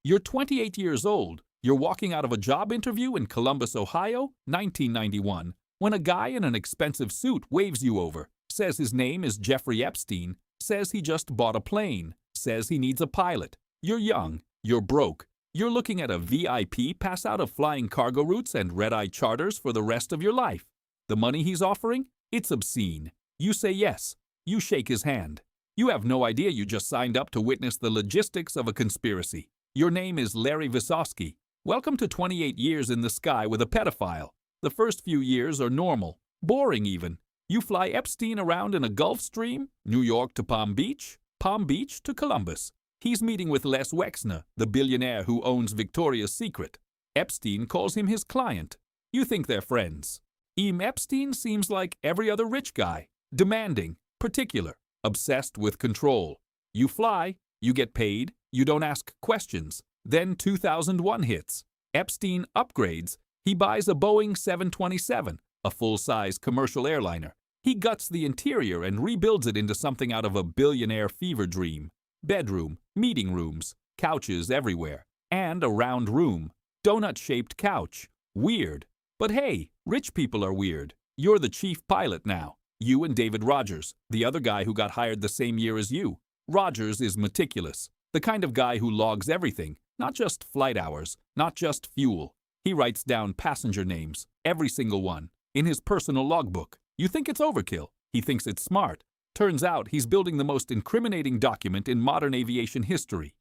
You're 28 years old. You're walking out of a job interview in Columbus, Ohio, 1991, when a guy in an expensive suit waves you over, says his name is Jeffrey Epstein, says he just bought a plane, says he needs a pilot. You're young. You're broke. You're looking at a VIP pass out of flying cargo routes and red-eye charters for the rest of your life. The money he's offering? It's obscene. You say yes. You shake his hand. You have no idea you just signed up to witness the logistics of a conspiracy. Your name is Larry Visoski. Welcome to 28 years in the sky with a pedophile. The first few years are normal, boring even. You fly Epstein around in a Gulf Stream, New York to Palm Beach to Columbus. He's meeting with Les Wexner, the billionaire who owns Victoria's Secret. Epstein calls him his client. You think they're friends. Epstein seems like every other rich guy, demanding, particular, obsessed with control. You fly, you get paid, you don't ask questions. Then 2001 hits. Epstein upgrades. He buys a Boeing 727, a full-size commercial airliner. He guts the interior and rebuilds it into something out of a billionaire fever dream. Bedroom, meeting rooms, couches everywhere, and a round room. Donut-shaped couch. Weird. But hey, rich people are weird. You're the chief pilot now. You and David Rogers, the other guy who got hired the same year as you. Rogers is meticulous. The kind of guy who logs everything, not just flight hours, not just fuel. He writes down passenger names, every single one, in his personal logbook. You think it's overkill. He thinks it's smart. Turns out he's building the most incriminating document in modern aviation history.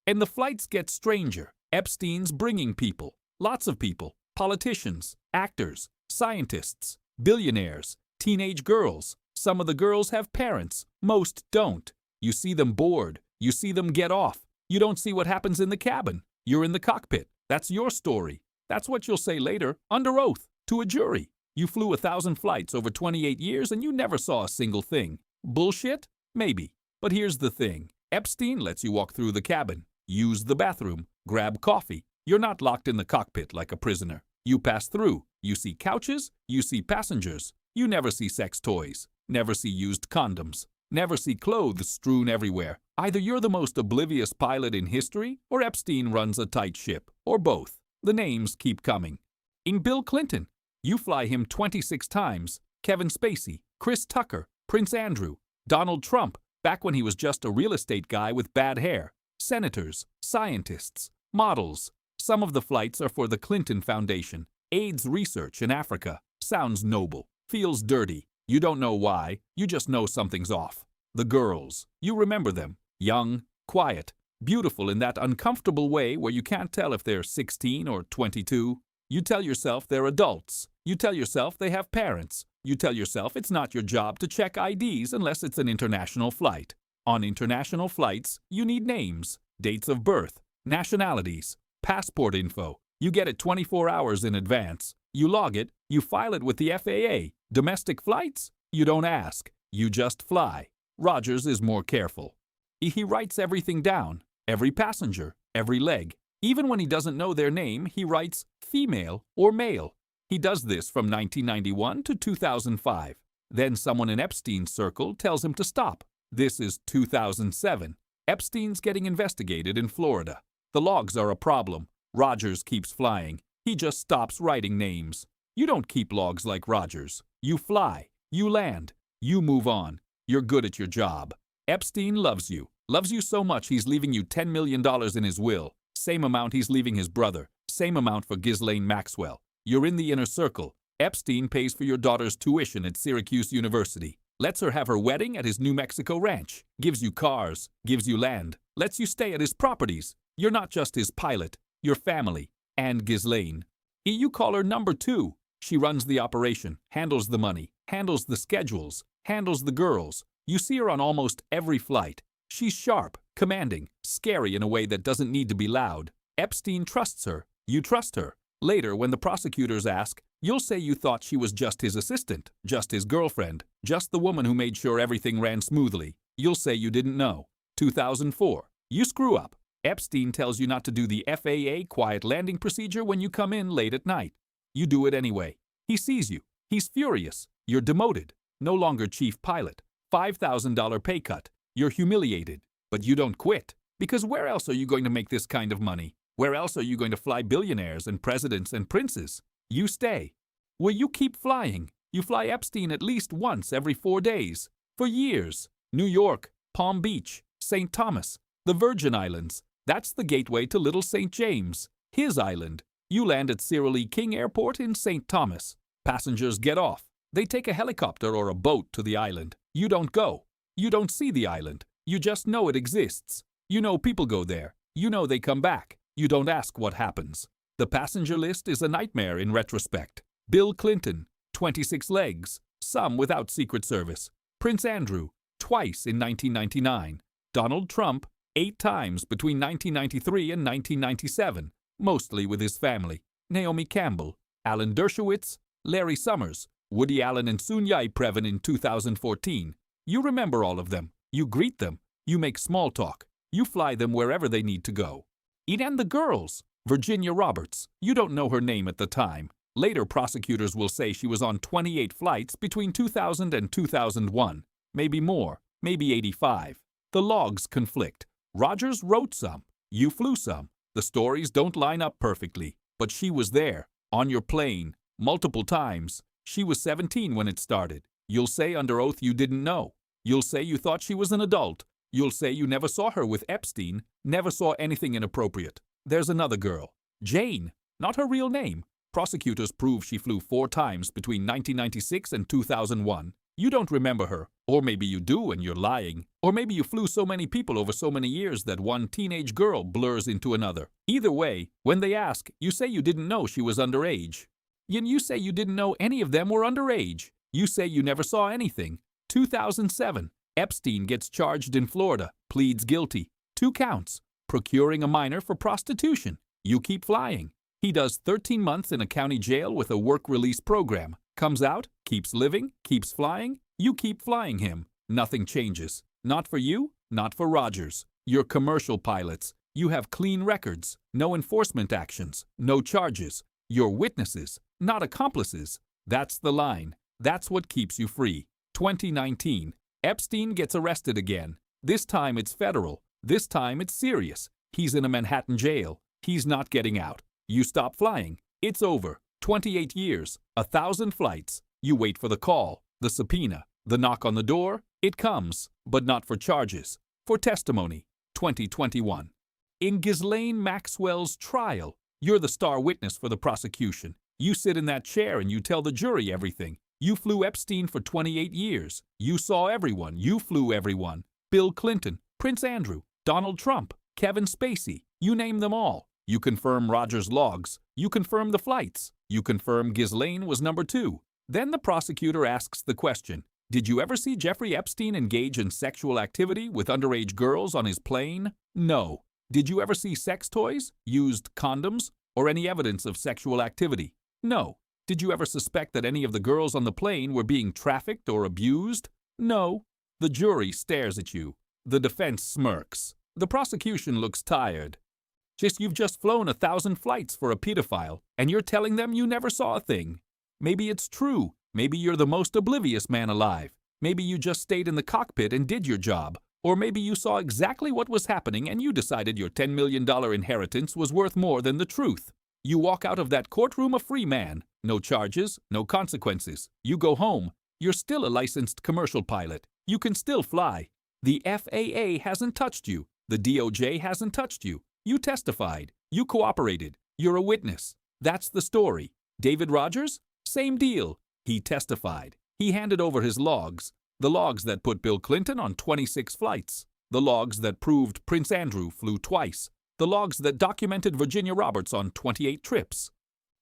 And the flights get stranger. Epstein's bringing people, lots of people, politicians, actors, scientists, billionaires, teenage girls. Some of the girls have parents, most don't. You see them bored. You see them get off. You don't see what happens in the cabin. You're in the cockpit. That's your story. That's what you'll say later, under oath, to a jury. You flew 1,000 flights over 28 years and you never saw a single thing. Bullshit? Maybe. But here's the thing. Epstein lets you walk through the cabin, use the bathroom, grab coffee. You're not locked in the cockpit like a prisoner. You pass through. You see couches. You see passengers. You never see sex toys. Never see used condoms. Never see clothes strewn everywhere. Either you're the most oblivious pilot in history, or Epstein runs a tight ship, or both. The names keep coming. In Bill Clinton, you fly him 26 times. Kevin Spacey, Chris Tucker, Prince Andrew, Donald Trump, back when he was just a real estate guy with bad hair. Senators, scientists, models. Some of the flights are for the Clinton Foundation. AIDS research in Africa. Sounds noble. Feels dirty. You don't know why. You just know something's off. The girls. You remember them. Young, quiet, beautiful in that uncomfortable way where you can't tell if they're 16 or 22. You tell yourself they're adults. You tell yourself they have parents. You tell yourself it's not your job to check IDs unless it's an international flight. On international flights, you need names, dates of birth, nationalities, passport info. You get it 24 hours in advance. You log it. You file it with the FAA. Domestic flights? You don't ask. You just fly. Rogers is more careful. He writes everything down. Every passenger, every leg. Even when he doesn't know their name, he writes female or male. He does this from 1991 to 2005. Then someone in Epstein's circle tells him to stop. This is 2007. Epstein's getting investigated in Florida. The logs are a problem. Rogers keeps flying. He just stops writing names. You don't keep logs like Rogers. You fly. You land. You move on. You're good at your job. Epstein loves you. Loves you so much he's leaving you $10 million in his will. Same amount he's leaving his brother. Same amount for Ghislaine Maxwell. You're in the inner circle. Epstein pays for your daughter's tuition at Syracuse University. Lets her have her wedding at his New Mexico ranch. Gives you cars. Gives you land. Lets you stay at his properties. You're not just his pilot. You're family. And Ghislaine. You call her number 2. She runs the operation. Handles the money. Handles the schedules. Handles the girls. You see her on almost every flight. She's sharp, commanding, scary in a way that doesn't need to be loud. Epstein trusts her. You trust her. Later, when the prosecutors ask, you'll say you thought she was just his assistant, just his girlfriend, just the woman who made sure everything ran smoothly. You'll say you didn't know. 2004. You screw up. Epstein tells you not to do the FAA quiet landing procedure when you come in late at night. You do it anyway. He sees you. He's furious. You're demoted. No longer chief pilot. $5,000 pay cut. You're humiliated. But you don't quit. Because where else are you going to make this kind of money? Where else are you going to fly billionaires and presidents and princes? You stay. Well, you keep flying. You fly Epstein at least once every 4 days. For years. New York, Palm Beach, St. Thomas, the Virgin Islands. That's the gateway to Little St. James, his island. You land at Cyril E. King Airport in St. Thomas. Passengers get off. They take a helicopter or a boat to the island. You don't go. You don't see the island. You just know it exists. You know people go there. You know they come back. You don't ask what happens. The passenger list is a nightmare in retrospect. Bill Clinton, 26 legs, some without Secret Service. Prince Andrew, twice in 1999. Donald Trump, 8 times between 1993 and 1997, mostly with his family. Naomi Campbell, Alan Dershowitz, Larry Summers, Woody Allen and Sunyai Previn in 2014. You remember all of them. You greet them. You make small talk. You fly them wherever they need to go. And the girls. Virginia Roberts. You don't know her name at the time. Later prosecutors will say she was on 28 flights between 2000 and 2001. Maybe more. Maybe 85. The logs conflict. Rogers wrote some. You flew some. The stories don't line up perfectly. But she was there. On your plane. Multiple times. She was 17 when it started. You'll say under oath you didn't know. You'll say you thought she was an adult. You'll say you never saw her with Epstein, never saw anything inappropriate. There's another girl. Jane. Not her real name. Prosecutors prove she flew 4 times between 1996 and 2001. You don't remember her. Or maybe you do and you're lying. Or maybe you flew so many people over so many years that one teenage girl blurs into another. Either way, when they ask, you say you didn't know she was underage. And you say you didn't know any of them were underage. You say you never saw anything. 2007. Epstein gets charged in Florida, pleads guilty. 2 counts. Procuring a minor for prostitution. You keep flying. He does 13 months in a county jail with a work release program. Comes out, keeps living, keeps flying. You keep flying him. Nothing changes. Not for you, not for Rogers. You're commercial pilots. You have clean records. No enforcement actions. No charges. You're witnesses, not accomplices. That's the line. That's what keeps you free. 2019. Epstein gets arrested again. This time it's federal. This time it's serious. He's in a Manhattan jail. He's not getting out. You stop flying. It's over. 28 years. 1,000 flights. You wait for the call, the subpoena, the knock on the door. It comes, but not for charges. For testimony. 2021. In Ghislaine Maxwell's trial, you're the star witness for the prosecution. You sit in that chair and you tell the jury everything. You flew Epstein for 28 years. You saw everyone. You flew everyone. Bill Clinton, Prince Andrew, Donald Trump, Kevin Spacey. You name them all. You confirm Rogers' logs. You confirm the flights. You confirm Ghislaine was number 2. Then the prosecutor asks the question, did you ever see Jeffrey Epstein engage in sexual activity with underage girls on his plane? No. Did you ever see sex toys, used condoms, or any evidence of sexual activity? No. Did you ever suspect that any of the girls on the plane were being trafficked or abused? No. The jury stares at you. The defense smirks. The prosecution looks tired. You've just flown 1,000 flights for a pedophile, and you're telling them you never saw a thing. Maybe it's true. Maybe you're the most oblivious man alive. Maybe you just stayed in the cockpit and did your job. Or maybe you saw exactly what was happening and you decided your $10 million inheritance was worth more than the truth. You walk out of that courtroom a free man. No charges, no consequences. You go home. You're still a licensed commercial pilot. You can still fly. The FAA hasn't touched you. The DOJ hasn't touched you. You testified. You cooperated. You're a witness. That's the story. David Rogers? Same deal. He testified. He handed over his logs. The logs that put Bill Clinton on 26 flights. The logs that proved Prince Andrew flew twice. The logs that documented Virginia Roberts on 28 trips.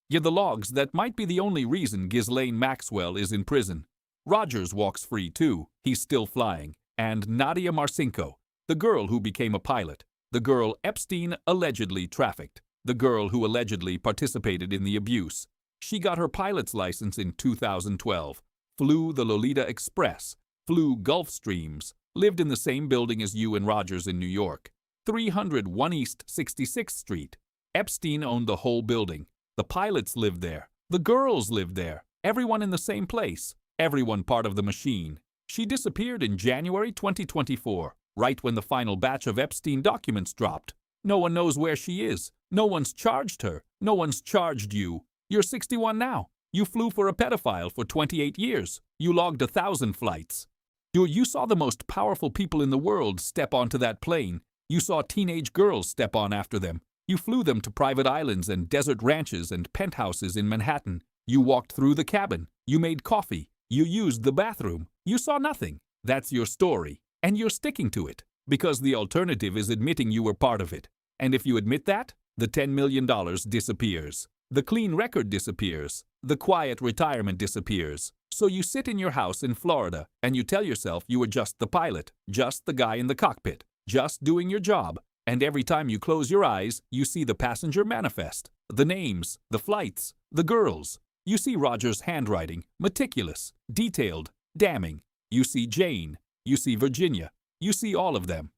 Yet the logs that might be the only reason Ghislaine Maxwell is in prison. Rogers walks free too. He's still flying. And Nadia Marcinko, the girl who became a pilot. The girl Epstein allegedly trafficked. The girl who allegedly participated in the abuse. She got her pilot's license in 2012. Flew the Lolita Express. Flew Gulfstreams. Lived in the same building as you and Rogers in New York. 301 East 66th Street. Epstein owned the whole building. The pilots lived there. The girls lived there. Everyone in the same place. Everyone part of the machine. She disappeared in January 2024. right when the final batch of Epstein documents dropped. No one knows where she is. No one's charged her. No one's charged you. You're 61 now. You flew for a pedophile for 28 years. You logged 1,000 flights. You saw the most powerful people in the world step onto that plane. You saw teenage girls step on after them. You flew them to private islands and desert ranches and penthouses in Manhattan. You walked through the cabin. You made coffee. You used the bathroom. You saw nothing. That's your story. And you're sticking to it. Because the alternative is admitting you were part of it. And if you admit that, the $10 million disappears. The clean record disappears. The quiet retirement disappears. So you sit in your house in Florida and you tell yourself you were just the pilot, just the guy in the cockpit, just doing your job. And every time you close your eyes, you see the passenger manifest, the names, the flights, the girls. You see Roger's handwriting, meticulous, detailed, damning. You see Jane. You see Virginia. You see all of them.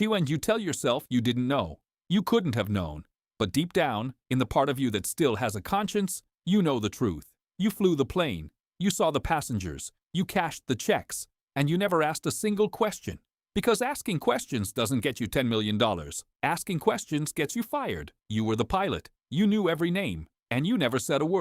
And you tell yourself you didn't know. You couldn't have known. But deep down, in the part of you that still has a conscience, you know the truth. You flew the plane. You saw the passengers. You cashed the checks. And you never asked a single question. Because asking questions doesn't get you $10 million. Asking questions gets you fired. You were the pilot. You knew every name. And you never said a word.